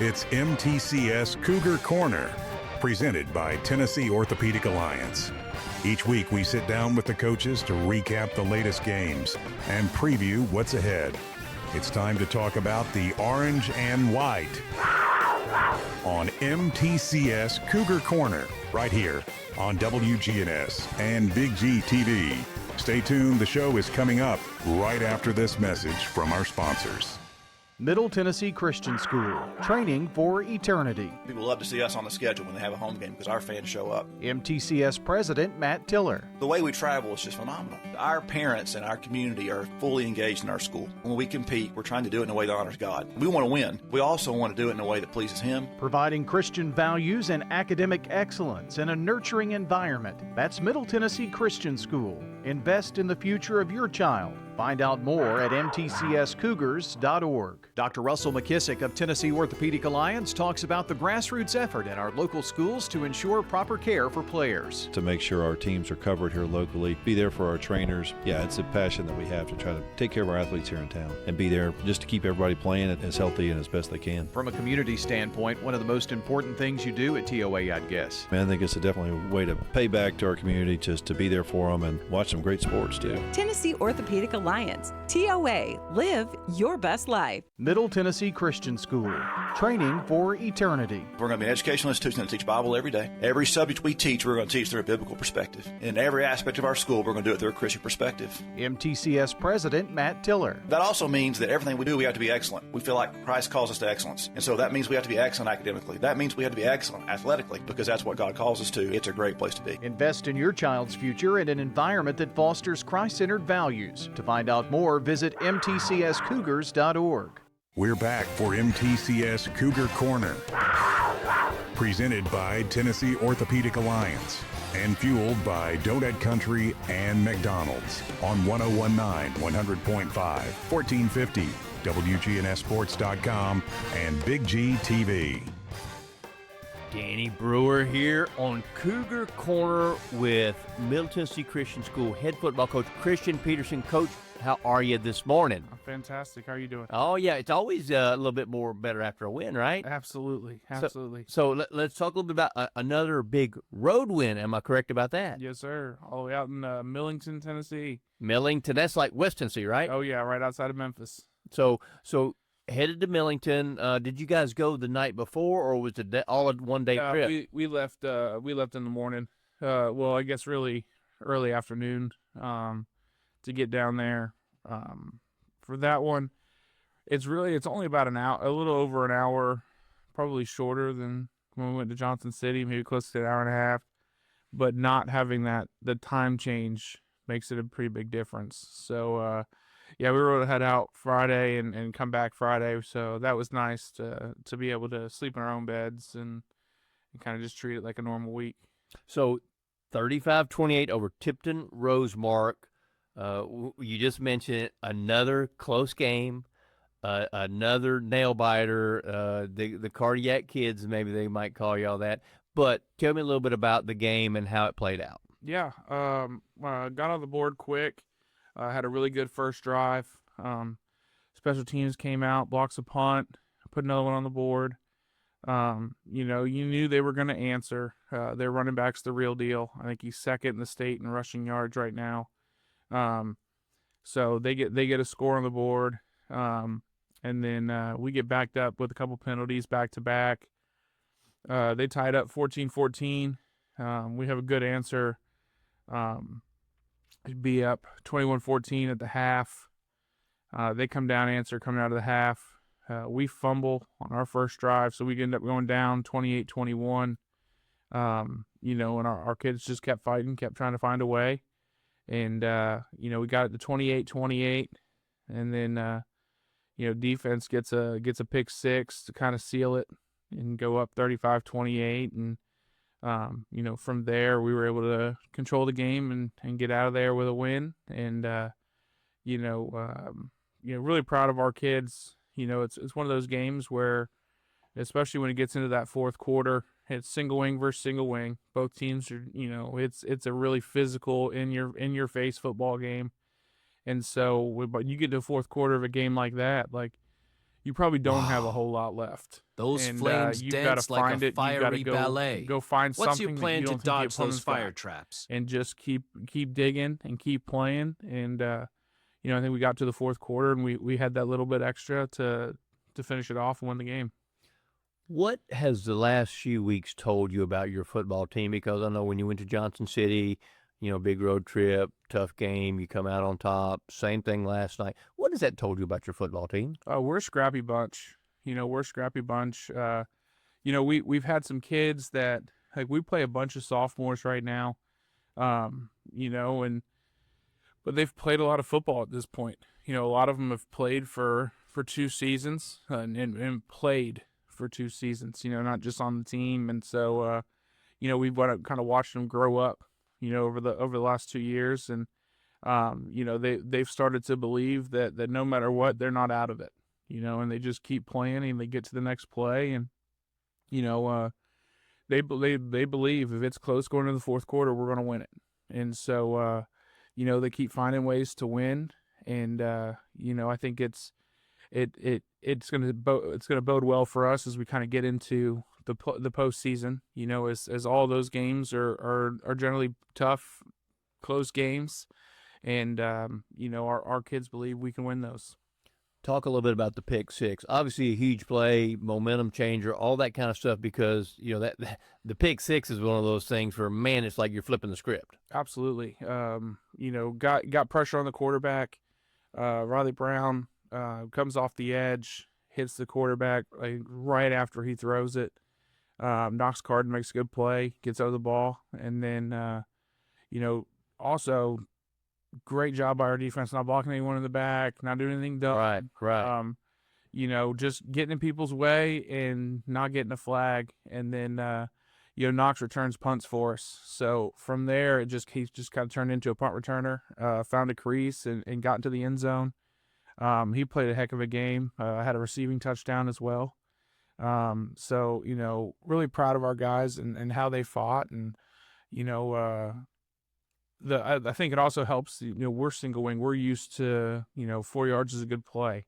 It's MTCS Cougar Corner, presented by Tennessee Orthopedic Alliance. Each week we sit down with the coaches to recap the latest games and preview what's ahead. It's time to talk about the orange and white on MTCS Cougar Corner, right here on WGNS and BigGTV. Stay tuned, the show is coming up right after this message from our sponsors. Middle Tennessee Christian School, training for eternity. People love to see us on the schedule when they have a home game because our fans show up. MTCS President Matt Tiller. The way we travel is just phenomenal. Our parents and our community are fully engaged in our school. When we compete, we're trying to do it in a way that honors God. We want to win. We also want to do it in a way that pleases Him. Providing Christian values and academic excellence in a nurturing environment. That's Middle Tennessee Christian School. Invest in the future of your child. Find out more at mtcscougars.org. Dr. Russell McKissick of Tennessee Orthopedic Alliance talks about the grassroots effort in our local schools to ensure proper care for players. To make sure our teams are covered here locally, be there for our trainers. Yeah, it's a passion that we have to try to take care of our athletes here in town and be there just to keep everybody playing as healthy and as best they can. From a community standpoint, one of the most important things you do at TOA, I'd guess. I think it's definitely a way to pay back to our community, just to be there for them and watch some great sports too. Tennessee Orthopedic Alliance, TOA, live your best life. Middle Tennessee Christian School, training for eternity. We're going to be an educational institution that teach Bible every day. Every subject we teach, we're going to teach through a biblical perspective. In every aspect of our school, we're going to do it through a Christian perspective. MTCS President Matt Tiller. That also means that everything we do, we have to be excellent. We feel like Christ calls us to excellence. And so that means we have to be excellent academically. That means we have to be excellent athletically, because that's what God calls us to. It's a great place to be. Invest in your child's future in an environment that fosters Christ-centered values. To find out more, visit mtcscougars.org. We're back for MTCS Cougar Corner, presented by Tennessee Orthopedic Alliance and fueled by Donut Country and McDonald's on 101.9, 100.5, 1450, WGNSSports.com, and BigGTV. Danny Brewer here on Cougar Corner with Middle Tennessee Christian School head football coach Christian Peterson. Coach, how are you this morning? Fantastic. How are you doing? Oh, yeah. It's always a little bit more better after a win, right? Absolutely. So let's talk a little bit about another big road win. Am I correct about that? Yes, sir. All the way out in Millington, Tennessee. Millington, that's like West Tennessee, right? Oh, yeah, right outside of Memphis. So headed to Millington. Did you guys go the night before, or was it all a one-day trip? We left in the morning. Well, I guess really early afternoon to get down there. For that one, it's only about an hour, a little over an hour, probably shorter than when we went to Johnson City, maybe close to an hour and a half. But not having the time change makes it a pretty big difference. So, yeah, we were able to head out Friday and come back Friday. So that was nice to be able to sleep in our own beds and kind of just treat it like a normal week. So 35-28 over Tipton Rosemark. You just mentioned it, another close game, another nail biter, the cardiac kids, maybe they might call y'all that. But tell me a little bit about the game and how it played out. Yeah, got on the board quick, had a really good first drive. Special teams came out, blocks a punt, put another one on the board. You knew they were going to answer. Their running back's the real deal. I think he's second in the state in rushing yards right now. So they get a score on the board, and then we get backed up with a couple penalties back to back. They tied up 14-14. We have a good answer. Be up 21-14 at the half. They come down, answer coming out of the half. We fumble on our first drive, so we end up going down 28-21. And our kids just kept fighting, kept trying to find a way. And, we got it to 28-28, and then, defense gets a pick six to kind of seal it and go up 35-28. And, from there we were able to control the game and get out of there with a win. And, really proud of our kids. It's one of those games where, especially when it gets into that fourth quarter, it's single wing versus single wing. Both teams are, it's a really physical, in your face football game. And so, but you get to the fourth quarter of a game like that, you probably don't have a whole lot left. Those And, flames you've dance gotta like find a it. You've gotta fiery ballet. go find What's something your that plan you to don't think the dodge those opponent's fire got, traps? and just keep digging and keep playing. And I think we got to the fourth quarter and we had that little bit extra to finish it off and win the game. What has the last few weeks told you about your football team? Because I know when you went to Johnson City, big road trip, tough game, you come out on top. Same thing last night. What has that told you about your football team? We're a scrappy bunch. We're a scrappy bunch. We've had some kids that, like, we play a bunch of sophomores right now, but they've played a lot of football at this point. A lot of them have played for 2 seasons and played for 2 seasons, not just on the team. And so, we've kind of watched them grow up, over the last 2 years. And, they've started to believe that no matter what, they're not out of it, and they just keep playing and they get to the next play. And, they believe if it's close going into the fourth quarter, we're going to win it. And so, they keep finding ways to win. And, I think it's going to bode well for us as we kind of get into the postseason, as all those games are generally tough, close games. And, our kids believe we can win those. Talk a little bit about the pick six. Obviously a huge play, momentum changer, all that kind of stuff, because, that the pick six is one of those things where, man, it's like you're flipping the script. Absolutely. Got pressure on the quarterback. Riley Brown comes off the edge, hits the quarterback right after he throws it. Knox Carden makes a good play, gets out of the ball. And then, also great job by our defense, not blocking anyone in the back, not doing anything dumb. Right. Just getting in people's way and not getting a flag. And then, Knox returns punts for us. So from there, he's just kind of turned into a punt returner, found a crease and got into the end zone. He played a heck of a game. Had a receiving touchdown as well. So, really proud of our guys and how they fought. And, I think it also helps, we're single wing. We're used to, 4 yards is a good play.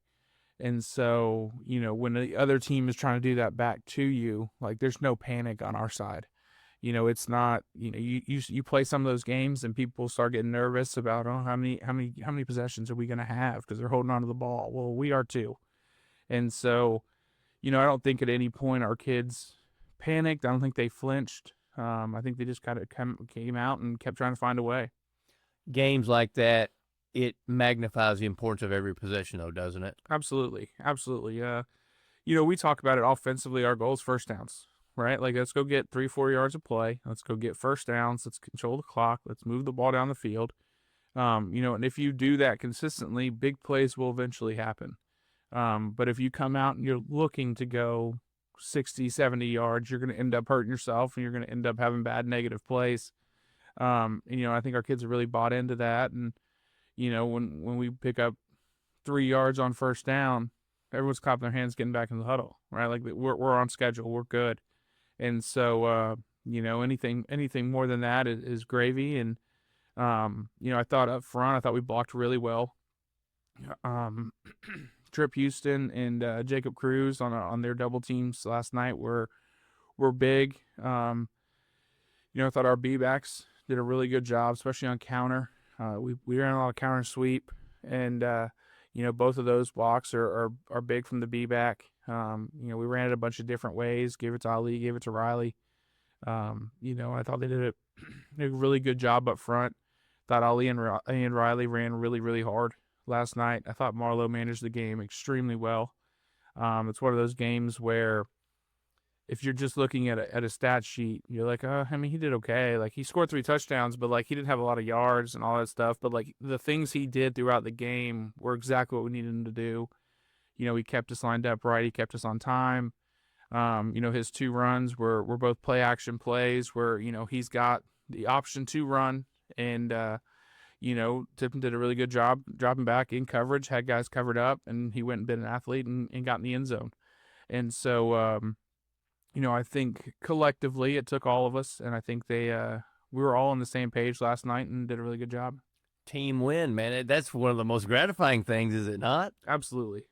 And so, when the other team is trying to do that back to you, there's no panic on our side. It's not, you play some of those games and people start getting nervous about, how many possessions are we going to have because they're holding on to the ball. Well, we are too. And so, I don't think at any point our kids panicked. I don't think they flinched. I think they just kind of came out and kept trying to find a way. Games like that, it magnifies the importance of every possession, though, doesn't it? Absolutely. We talk about it offensively. Our goal is first downs, right? Let's go get 3-4 yards of play. Let's go get first downs. Let's control the clock. Let's move the ball down the field. And if you do that consistently, big plays will eventually happen. But if you come out and you're looking to go 60, 70 yards, you're going to end up hurting yourself and you're going to end up having bad negative plays. I think our kids have really bought into that. And, when we pick up 3 yards on first down, everyone's clapping their hands getting back in the huddle, right? We're on schedule. We're good. And so, anything more than that is gravy. And, I thought up front, we blocked really well. Trip Houston and Jacob Cruz on their double teams last night were big. I thought our B-backs did a really good job, especially on counter. We ran a lot of counter and sweep, and both of those blocks are big from the B-back. We ran it a bunch of different ways. Gave it to Ali, gave it to Riley. I thought they did a really good job up front. Thought Ali and Riley ran really, really hard last night. I thought Marlowe managed the game extremely well. It's one of those games where if you're just looking at a stat sheet, you're like, he did okay. He scored 3 touchdowns, but he didn't have a lot of yards and all that stuff. But the things he did throughout the game were exactly what we needed him to do. He kept us lined up right. He kept us on time. His 2 runs were both play action plays where, he's got the option to run and, Tipton did a really good job dropping back in coverage, had guys covered up, and he went and been an athlete and got in the end zone. And so, I think collectively it took all of us, and I think we were all on the same page last night and did a really good job. Team win, man. That's one of the most gratifying things, is it not? Absolutely.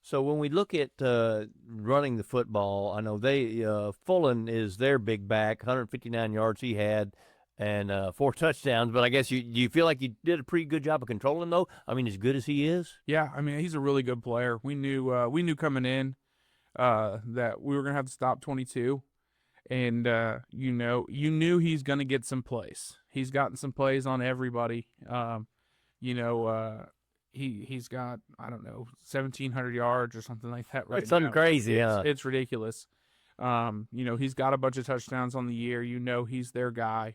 So when we look at running the football, I know Fullen is their big back, 159 yards he had, and 4 touchdowns. But I guess do you feel like you did a pretty good job of controlling though? I mean, as good as he is. Yeah, I mean he's a really good player. We knew coming in that we were gonna have to stop 22, and you knew he's gonna get some plays. He's gotten some plays on everybody. He's got, I don't know, 1,700 yards or something like that right now. It's something crazy, yeah. It's ridiculous. He's got a bunch of touchdowns on the year. He's their guy.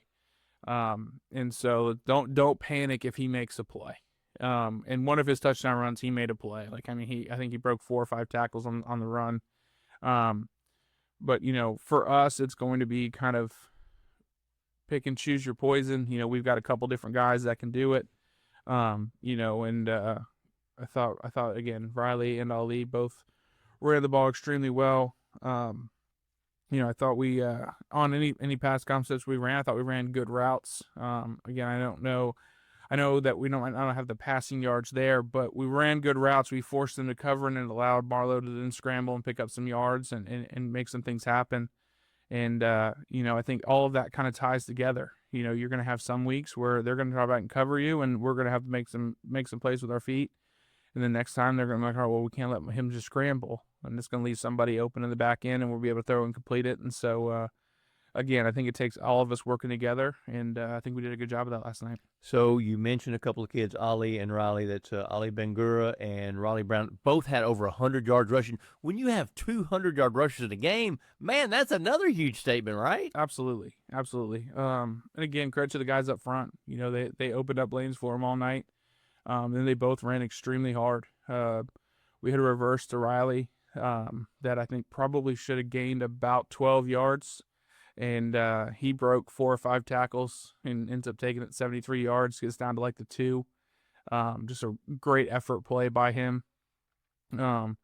And so don't panic if he makes a play. And one of his touchdown runs, he made a play. I think he broke 4 or 5 tackles on the run. But for us, it's going to be kind of pick and choose your poison. We've got a couple different guys that can do it. I thought again, Riley and Ali both ran the ball extremely well. I thought we on any pass concepts we ran, I thought we ran good routes. Again, I know that I don't have the passing yards there, but we ran good routes. We forced them to cover, and it allowed Marlowe to then scramble and pick up some yards and make some things happen. And I think all of that kind of ties together. You're going to have some weeks where they're going to try back and cover you, and we're going to have to make some plays with our feet. And then next time they're going to be like, oh, well, we can't let him just scramble. And it's going to leave somebody open in the back end, and we'll be able to throw and complete it. And so, again, I think it takes all of us working together, and I think we did a good job of that last night. So you mentioned a couple of kids, Ali and Riley. That's Ali Bangura and Raleigh Brown. Both had over 100 yards rushing. When you have 200-yard rushes in a game, man, that's another huge statement, right? Absolutely. And again, credit to the guys up front. They opened up lanes for them all night. And they both ran extremely hard. We had a reverse to Riley that I think probably should have gained about 12 yards. And he broke 4 or 5 tackles and ends up taking it 73 yards, gets down to like the 2. Just a great effort play by him. And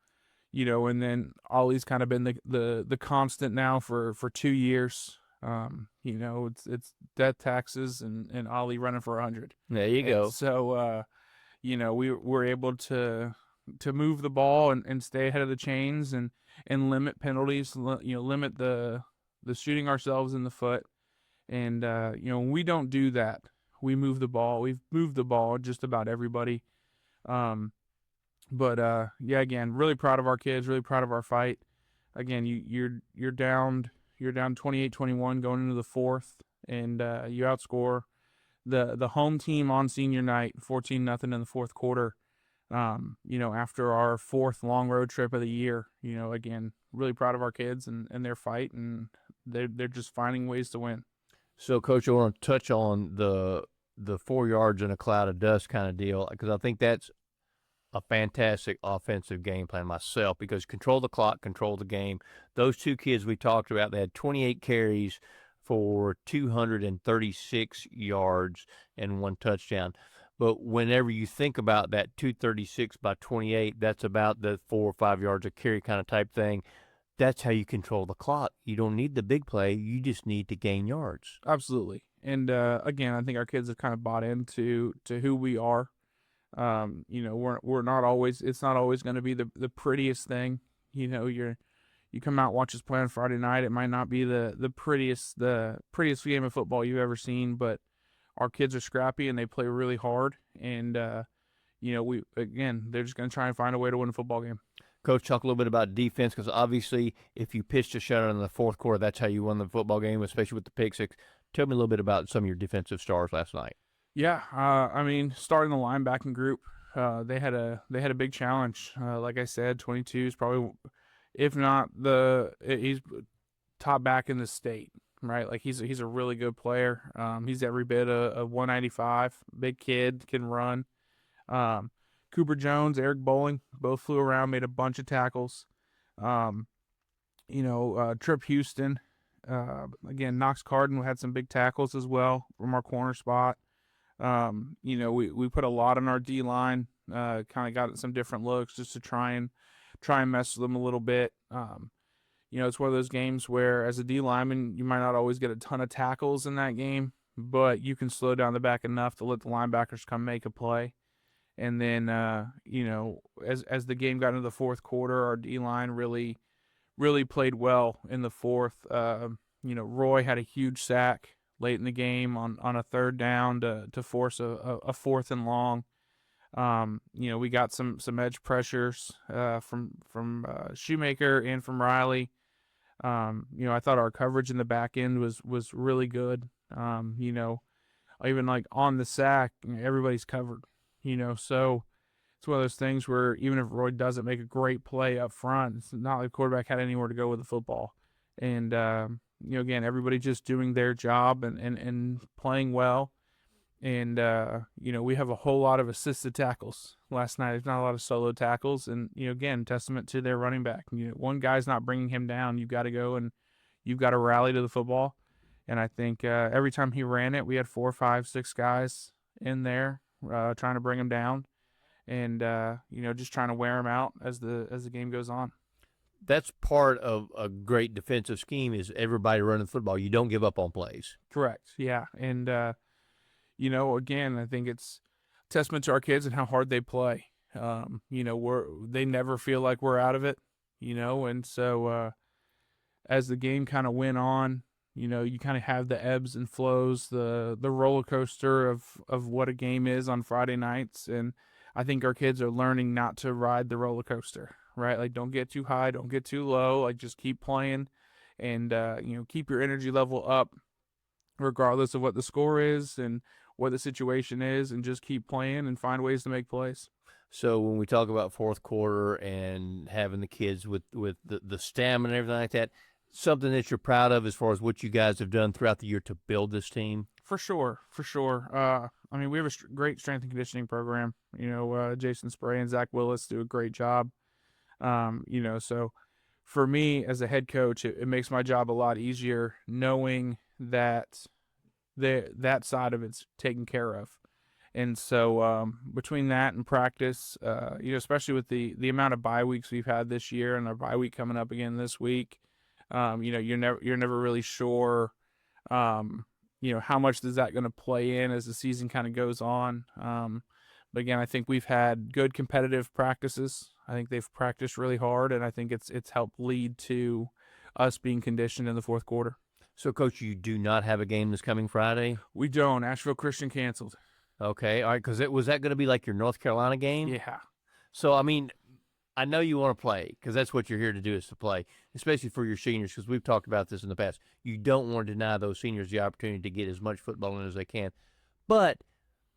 then Ollie's kind of been the constant now for 2 years. It's death taxes and Ollie running for 100. There you go. And so, we were able to move the ball and stay ahead of the chains and limit penalties, limit the shooting ourselves in the foot. And, when we don't do that, we move the ball. We've moved the ball just about everybody. Again, really proud of our kids, really proud of our fight. Again, you're down 28-21 going into the 4th, and you outscore the home team on senior night 14-0 in the 4th quarter. After our 4th long road trip of the year. Again, really proud of our kids and their fight, and they're just finding ways to win. So, Coach, I want to touch on the 4 yards in a cloud of dust kind of deal, because I think that's a fantastic offensive game plan myself, because control the clock, control the game. Those 2 kids we talked about, they had 28 carries for 236 yards and 1 touchdown. But whenever you think about that 236 by 28, that's about the 4 or 5 yards a carry kind of type thing. That's how you control the clock. You don't need the big play. You just need to gain yards. Absolutely. And, again, I think our kids have kind of bought into who we are. We're not always – it's not always going to be the prettiest thing. You come out and watch us play on Friday night, it might not be the prettiest game of football you've ever seen, but our kids are scrappy and they play really hard. And, they're just going to try and find a way to win a football game. Coach, talk a little bit about defense, because obviously if you pitched a shutout in the 4th quarter, that's how you won the football game, especially with the pick six. Tell me a little bit about some of your defensive stars last night. Yeah, starting the linebacking group, they had a big challenge. Like I said, 22 is probably, if not he's top back in the state, right? Like he's a really good player. He's every bit of 195, big kid, can run. Cooper Jones, Eric Bowling, both flew around, made a bunch of tackles. Trip Houston, again, Knox Carden had some big tackles as well from our corner spot. We put a lot on our D-line, kind of got some different looks just to try and mess with them a little bit. It's one of those games where as a D-lineman, you might not always get a ton of tackles in that game, but you can slow down the back enough to let the linebackers come make a play. And then, as the game got into the fourth quarter, our D-line really played well in the fourth. Roy had a huge sack late in the game on a third down to force a fourth and long. We got some edge pressures from Shoemaker and from Riley. I thought our coverage in the back end was really good. Even like on the sack, everybody's covered. So it's one of those things where even if Roy doesn't make a great play up front, it's not like the quarterback had anywhere to go with the football. And again, everybody just doing their job and playing well. And we have a whole lot of assisted tackles last night. There's not a lot of solo tackles, and again, testament to their running back. One guy's not bringing him down. You've got to go and you've got to rally to the football. And I think every time he ran it, we had 4, 5, 6 guys in there trying to bring him down, and just trying to wear him out as the game goes on. That's part of a great defensive scheme is everybody running the football. You don't give up on plays. Correct. Yeah, and again, I think it's a testament to our kids and how hard they play. They never feel like we're out of it, and so as the game kind of went on, you kind of have the ebbs and flows, the roller coaster of what a game is on Friday nights. And I think our kids are learning not to ride the roller coaster, right? Like, don't get too high, don't get too low. Like, just keep playing and, keep your energy level up regardless of what the score is and what the situation is, and just keep playing and find ways to make plays. So when we talk about fourth quarter and having the kids with the stamina and everything like that, something that you're proud of as far as what you guys have done throughout the year to build this team? For sure. We have a great strength and conditioning program. Jason Spray and Zach Willis do a great job. So for me as a head coach, it makes my job a lot easier knowing that that side of it's taken care of. And so between that and practice, especially with the amount of bye weeks we've had this year and our bye week coming up again this week, you're never really sure, how much is that going to play in as the season kind of goes on. But again, I think we've had good competitive practices. I think they've practiced really hard, and I think it's helped lead to us being conditioned in the fourth quarter. So, Coach, you do not have a game this coming Friday? We don't. Asheville Christian canceled. Okay, all right, because was that going to be like your North Carolina game? Yeah. So, I know you want to play because that's what you're here to do is to play, especially for your seniors, because we've talked about this in the past. You don't want to deny those seniors the opportunity to get as much football in as they can. But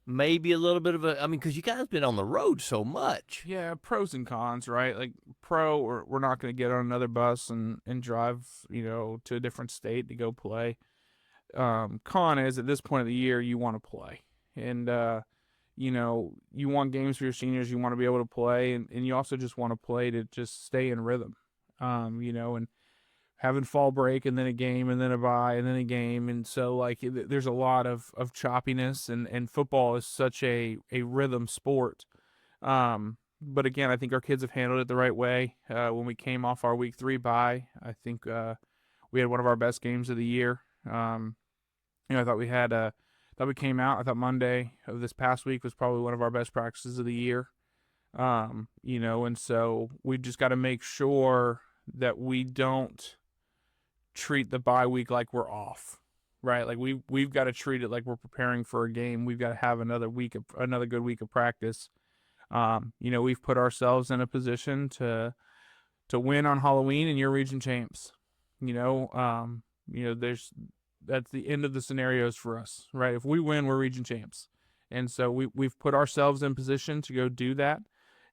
maybe a little bit of because you guys have been on the road so much. Yeah, pros and cons, right? Like, we're not going to get on another bus and drive, to a different state to go play. Con is at this point of the year, you want to play. And, you want games for your seniors, you want to be able to play, and you also just want to play to just stay in rhythm, and having fall break and then a game and then a bye and then a game. And so, there's a lot of choppiness, and football is such a rhythm sport. But again, I think our kids have handled it the right way. When we came off our week 3 bye, I think we had one of our best games of the year. I thought we came out. I thought Monday of this past week was probably one of our best practices of the year. And so we just got to make sure that we don't treat the bye week like we're off, right? Like we've got to treat it like we're preparing for a game. We've got to have another good week of practice. We've put ourselves in a position to win on Halloween and you're region champs. That's the end of the scenarios for us, right? If we win, we're region champs. And so we've put ourselves in position to go do that.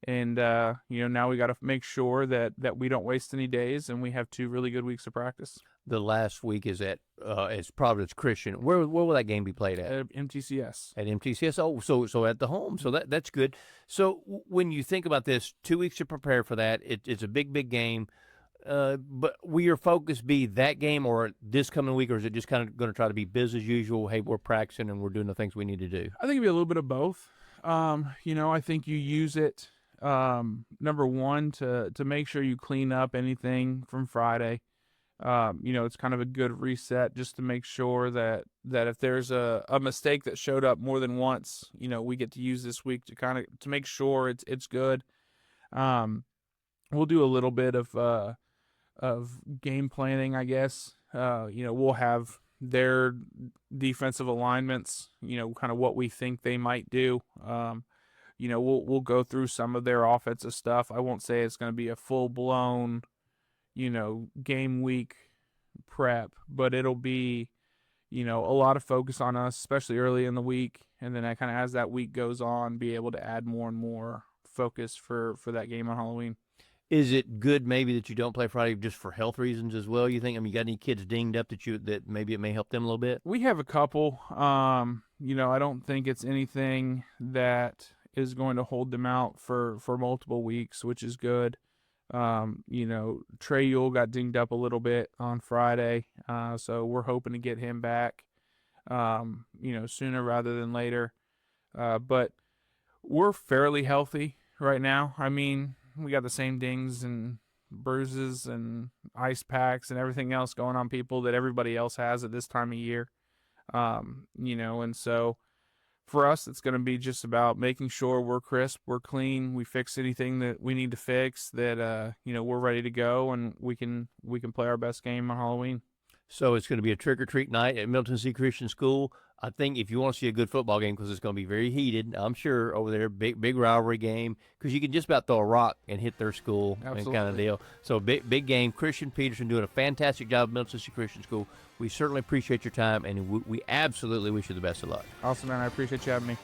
And, now we got to make sure that we don't waste any days and we have 2 really good weeks of practice. The last week is at Providence Christian. Where will that game be played at? At MTCS. At MTCS. Oh, so at the home. So that's good. So when you think about this, 2 weeks to prepare for that, it's a big game. But will your focus be that game or this coming week, or is it just kind of going to try to be business as usual? Hey, we're practicing and we're doing the things we need to do. I think it'll be a little bit of both. I think you use it, number one, to make sure you clean up anything from Friday. It's kind of a good reset just to make sure that if there's a mistake that showed up more than once, we get to use this week to make sure it's good. We'll do a little bit of game planning, I guess. We'll have their defensive alignments, kind of what we think they might do. We'll go through some of their offensive stuff. I won't say it's going to be a full-blown, game week prep, but it'll be, a lot of focus on us, especially early in the week. And then kind of as that week goes on, be able to add more and more focus for that game on Halloween. Is it good maybe that you don't play Friday just for health reasons as well, you think? I mean, you got any kids dinged up that maybe it may help them a little bit? We have a couple. I don't think it's anything that is going to hold them out for multiple weeks, which is good. Trey Yule got dinged up a little bit on Friday, so we're hoping to get him back, sooner rather than later. But we're fairly healthy right now. I mean, we got the same dings and bruises and ice packs and everything else going on people that everybody else has at this time of year. And so for us, it's going to be just about making sure we're crisp, we're clean, we fix anything that we need to fix, that we're ready to go, and we can play our best game on Halloween. So it's going to be a trick-or-treat night at Middle Tennessee Christian School. I think if you want to see a good football game, because it's going to be very heated, I'm sure, over there, big rivalry game, because you can just about throw a rock and hit their school. Absolutely. Kind of deal. So big game. Christian Peterson doing a fantastic job at Middle Tennessee Christian School. We certainly appreciate your time, and we absolutely wish you the best of luck. Awesome, man. I appreciate you having me.